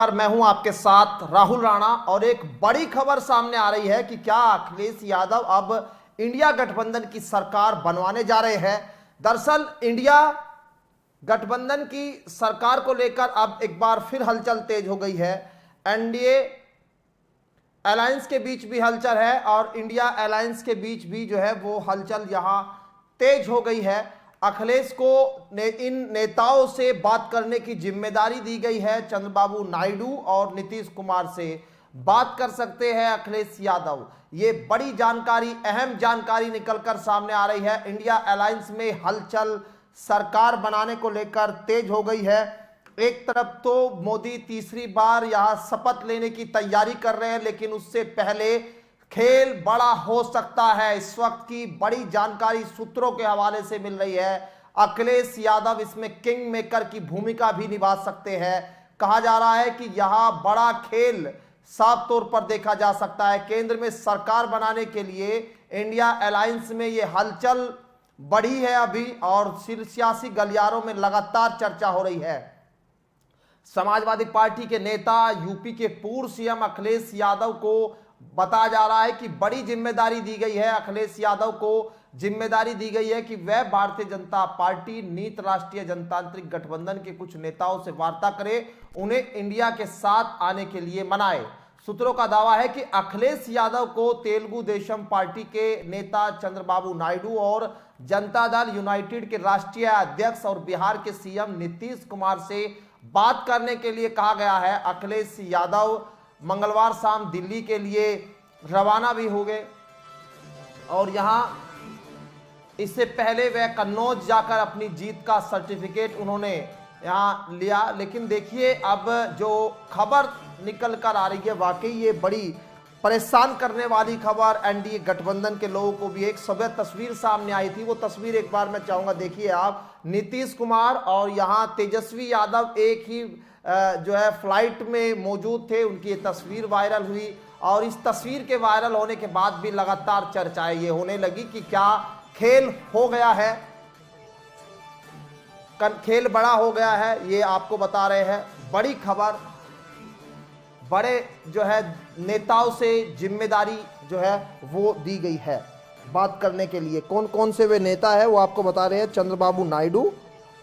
और मैं हूं आपके साथ राहुल राणा। और एक बड़ी खबर सामने आ रही है कि क्या अखिलेश यादव अब इंडिया गठबंधन की सरकार बनवाने जा रहे हैं। दरअसल इंडिया गठबंधन की सरकार को लेकर अब एक बार फिर हलचल तेज हो गई है। एनडीए अलायंस के बीच भी हलचल है और इंडिया अलायंस के बीच भी जो है वो हलचल यहां तेज हो गई है। अखिलेश को इन नेताओं से बात करने की जिम्मेदारी दी गई है। चंद्रबाबू नायडू और नीतीश कुमार से बात कर सकते हैं अखिलेश यादव। ये बड़ी जानकारी, अहम जानकारी निकलकर सामने आ रही है। इंडिया अलायंस में हलचल सरकार बनाने को लेकर तेज हो गई है। एक तरफ तो मोदी तीसरी बार यहां शपथ लेने की तैयारी कर रहे हैं, लेकिन उससे पहले खेल बड़ा हो सकता है। इस वक्त की बड़ी जानकारी सूत्रों के हवाले से मिल रही है। अखिलेश यादव इसमें किंग मेकर की भूमिका भी निभा सकते हैं। कहा जा रहा है कि यहां बड़ा खेल साफ तौर पर देखा जा सकता है। केंद्र में सरकार बनाने के लिए इंडिया अलायंस में यह हलचल बढ़ी है अभी, और सियासी गलियारों में लगातार चर्चा हो रही है। समाजवादी पार्टी के नेता, यूपी के पूर्व सीएम अखिलेश यादव को बताया जा रहा है कि बड़ी जिम्मेदारी दी गई है। अखिलेश यादव को जिम्मेदारी दी गई है कि वह भारतीय जनता पार्टी नीत राष्ट्रीय जनतांत्रिक गठबंधन के कुछ नेताओं से वार्ता करे, उन्हें इंडिया के साथ आने के लिए मनाए। सूत्रों का दावा है कि अखिलेश यादव को तेलुगु देशम पार्टी के नेता चंद्रबाबू नायडू और जनता दल यूनाइटेड के राष्ट्रीय अध्यक्ष और बिहार के सीएम नीतीश कुमार से बात करने के लिए कहा गया है। अखिलेश यादव मंगलवार शाम दिल्ली के लिए रवाना भी हो गए और यहां इससे पहले वह कन्नौज जाकर अपनी जीत का सर्टिफिकेट उन्होंने यहां लिया। लेकिन देखिए, अब जो खबर निकल कर आ रही है, वाकई ये बड़ी परेशान करने वाली खबर एनडीए गठबंधन के लोगों को भी। एक सुबह तस्वीर सामने आई थी, वो तस्वीर एक बार मैं चाहूंगा देखिए आप। नीतीश कुमार और यहां तेजस्वी यादव एक ही जो है फ्लाइट में मौजूद थे, उनकी तस्वीर वायरल हुई। और इस तस्वीर के वायरल होने के बाद भी लगातार चर्चाएं ये होने लगी कि क्या खेल हो गया है, खेल बड़ा हो गया है। ये आपको बता रहे हैं, बड़ी खबर, बड़े जो है नेताओं से जिम्मेदारी जो है वो दी गई है बात करने के लिए। कौन कौन से वे नेता है वो आपको बता रहे हैं। चंद्रबाबू नायडू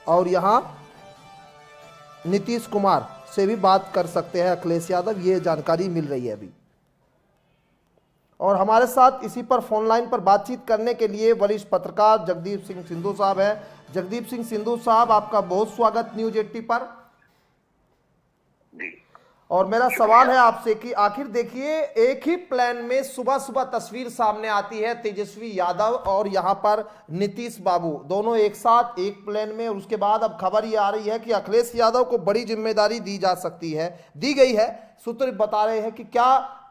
और यहां नीतीश कुमार से भी बात कर सकते हैं अखिलेश यादव, ये जानकारी मिल रही है अभी। और हमारे साथ इसी पर फोन लाइन पर बातचीत करने के लिए वरिष्ठ पत्रकार जगदीप सिंह सिंधु साहब हैं। जगदीप सिंह सिंधु साहब, आपका बहुत स्वागत न्यूज 80 पर। और मेरा सवाल है आपसे कि आखिर देखिए, एक ही प्लान में सुबह सुबह तस्वीर सामने आती है, तेजस्वी यादव और यहां पर नीतीश बाबू दोनों एक साथ एक प्लान में। और उसके बाद अब खबर ये आ रही है कि अखिलेश यादव को बड़ी जिम्मेदारी दी जा सकती है, दी गई है। सूत्र बता रहे हैं कि क्या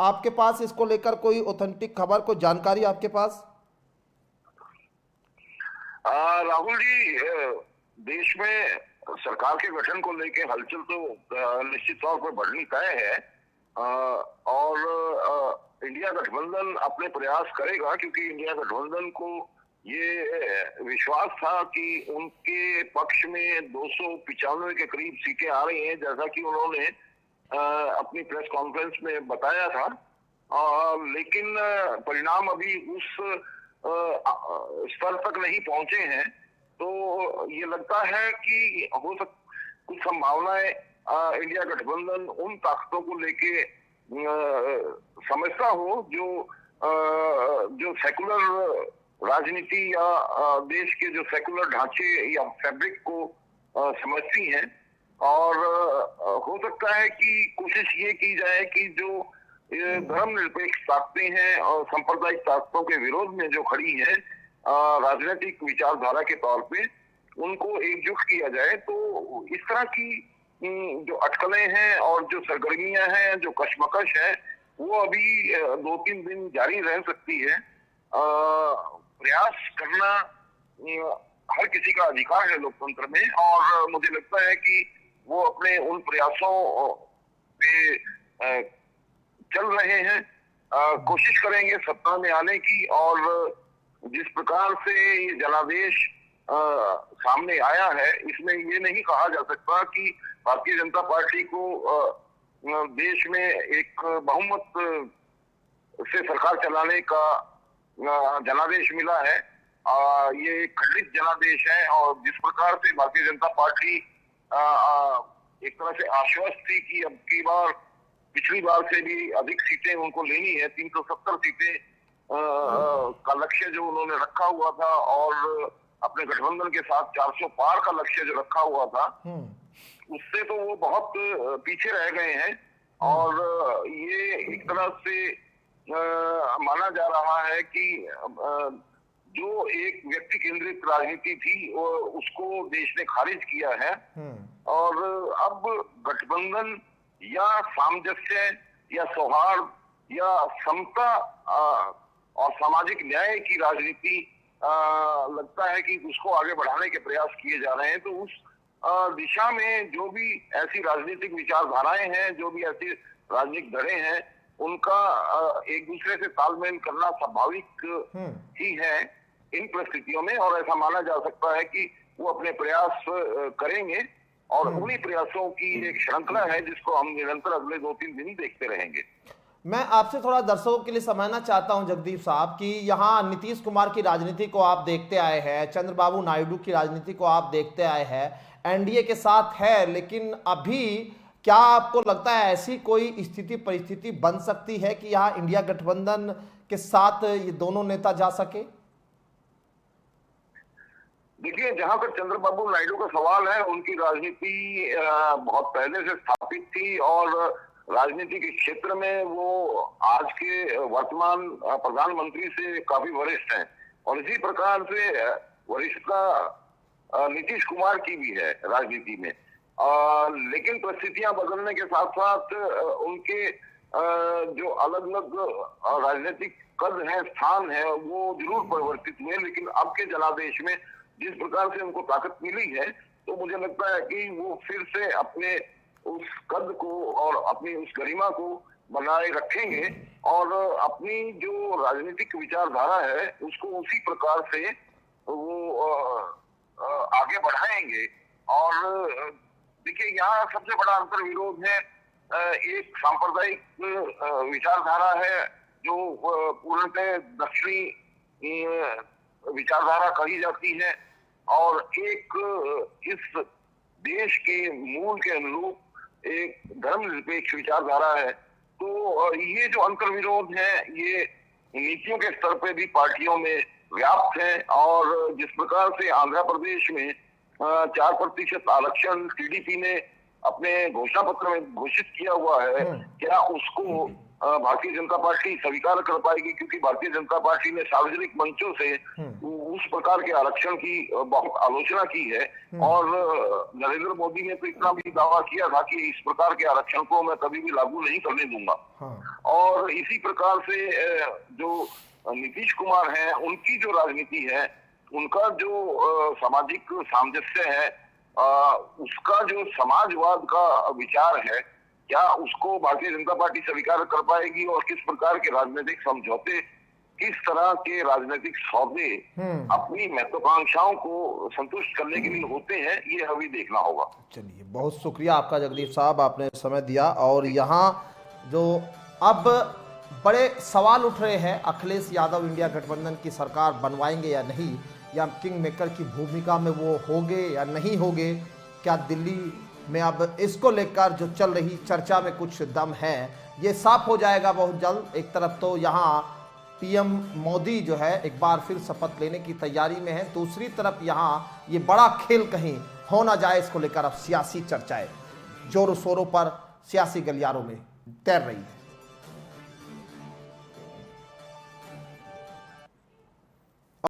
आपके पास इसको लेकर कोई ऑथेंटिक खबर, कोई जानकारी आपके पास? राहुल जी, देश में सरकार के गठन को लेकर हलचल तो निश्चित तौर पर बढ़नी तय है। और इंडिया गठबंधन अपने प्रयास करेगा, क्योंकि इंडिया गठबंधन को ये विश्वास था कि उनके पक्ष में 295 के करीब सीटें आ रही हैं, जैसा कि उन्होंने अपनी प्रेस कॉन्फ्रेंस में बताया था। लेकिन परिणाम अभी उस स्तर तक नहीं पहुंचे हैं। तो ये लगता है कि कुछ संभावनाएं इंडिया गठबंधन उन ताकतों को लेके समझता हो जो सेकुलर राजनीति या देश के जो सेकुलर ढांचे या फैब्रिक को समझती हैं। और हो सकता है कि कोशिश ये की जाए कि जो धर्मनिरपेक्ष ताकतें हैं और सांप्रदायिक ताकतों के विरोध में जो खड़ी हैं राजनीतिक विचारधारा के तौर पे, उनको एकजुट किया जाए। तो इस तरह की जो अटकलें हैं और जो सरगर्मियां हैं, जो कशमकश है, वो अभी 2-3 दिन जारी रह सकती है। प्रयास करना हर किसी का अधिकार है लोकतंत्र में, और मुझे लगता है कि वो अपने उन प्रयासों पे चल रहे हैं। कोशिश करेंगे सत्ता में आने की। और जिस प्रकार से ये जनादेश सामने आया है, इसमें ये नहीं कहा जा सकता कि भारतीय जनता पार्टी को देश में एक बहुमत से सरकार चलाने का जनादेश मिला है। ये खंडित जनादेश है और जिस प्रकार से भारतीय जनता पार्टी एक तरह से आश्वस्त थी कि अब की बार पिछली बार से भी अधिक सीटें उनको लेनी है, 370 सीटें का लक्ष्य जो उन्होंने रखा हुआ था और अपने गठबंधन के साथ 400 पार का लक्ष्य जो रखा हुआ था, उससे तो वो बहुत पीछे रह गए हैं। और ये एक तरह से माना जा रहा है कि जो एक व्यक्ति केंद्रित राजनीति थी उसको देश ने खारिज किया है और अब गठबंधन या सामंजस्य या सौहार्द या समता और सामाजिक न्याय की राजनीति लगता है कि उसको आगे बढ़ाने के प्रयास किए जा रहे हैं। तो उस दिशा में जो भी ऐसी राजनीतिक विचारधाराएं हैं, जो भी ऐसी राजनीतिक दलें हैं, उनका एक दूसरे से तालमेल करना स्वाभाविक ही है इन परिस्थितियों में। और ऐसा माना जा सकता है कि वो अपने प्रयास करेंगे और उन्हीं प्रयासों की एक श्रृंखला है जिसको हम निरंतर अगले 2-3 दिन देखते रहेंगे। मैं आपसे थोड़ा दर्शकों के लिए समझना चाहता हूं जगदीप साहब कि यहाँ नीतीश कुमार की राजनीति को आप देखते आए हैं, चंद्रबाबू नायडू की राजनीति को आप देखते आए हैं, एनडीए के साथ है, लेकिन अभी क्या आपको लगता है ऐसी कोई स्थिति परिस्थिति बन सकती है कि यहाँ इंडिया गठबंधन के साथ ये दोनों नेता जा सके? देखिए, जहां तक चंद्रबाबू नायडू का सवाल है, उनकी राजनीति बहुत पहले से स्थापित थी और राजनीति के क्षेत्र में वो आज के वर्तमान प्रधानमंत्री से काफी वरिष्ठ हैं और इसी प्रकार से वरिष्ठता नीतीश कुमार की भी है राजनीति में। लेकिन परिस्थितियां बदलने के साथ साथ उनके जो अलग अलग राजनीतिक कद है, स्थान है, वो जरूर परिवर्तित हुए। लेकिन अब के जनादेश में जिस प्रकार से उनको ताकत मिली है, तो मुझे लगता है कि वो फिर से अपने उस कद को और अपनी उस गरिमा को बनाए रखेंगे और अपनी जो राजनीतिक विचारधारा है उसको उसी प्रकार से वो आगे बढ़ाएंगे। और देखिए, यहाँ सबसे बड़ा अंतर विरोध है, एक सांप्रदायिक विचारधारा है जो पूर्णतः दक्षिणी विचारधारा कही जाती है और एक इस देश के मूल के अनुरूप एक धर्मनिरपेक्ष विचारधारा है। तो ये जो अंतर विरोध है ये नीतियों के स्तर पे भी पार्टियों में व्याप्त है और जिस प्रकार से आंध्र प्रदेश में 4% आरक्षण टीडीपी ने अपने घोषणा पत्र में घोषित किया हुआ है, क्या उसको भारतीय जनता पार्टी स्वीकार कर पाएगी? क्योंकि भारतीय जनता पार्टी ने सार्वजनिक मंचों से उस प्रकार के आरक्षण की बहुत आलोचना की है और नरेंद्र मोदी ने तो इतना भी दावा किया था कि इस प्रकार के आरक्षण को मैं कभी भी लागू नहीं करने दूंगा। और इसी प्रकार से जो नीतीश कुमार हैं, उनकी जो राजनीति है, उनका जो सामाजिक सामंजस्य है, उसका जो समाजवाद का विचार है, क्या उसको भारतीय जनता पार्टी स्वीकार कर पाएगी और किस प्रकार के राजनीतिक समझौते, किस तरह के राजनीतिक सौदे अपनी महत्वाकांक्षाओं को संतुष्ट करने के लिए होते हैं, ये अभी देखना होगा। चलिए, बहुत शुक्रिया आपका जगदीप साहब, आपने समय दिया। और यहाँ जो अब बड़े सवाल उठ रहे हैं, अखिलेश यादव इंडिया गठबंधन की सरकार बनवाएंगे या नहीं, या किंग मेकर की भूमिका में वो होंगे या नहीं होंगे, क्या दिल्ली में अब इसको लेकर जो चल रही चर्चा में कुछ दम है, ये साफ हो जाएगा बहुत जल्द। एक तरफ तो यहाँ पीएम मोदी जो है एक बार फिर शपथ लेने की तैयारी में है, दूसरी तरफ यहाँ ये बड़ा खेल कहीं हो ना जाए, इसको लेकर अब सियासी चर्चाएं जोरों शोरों पर सियासी गलियारों में तैर रही है।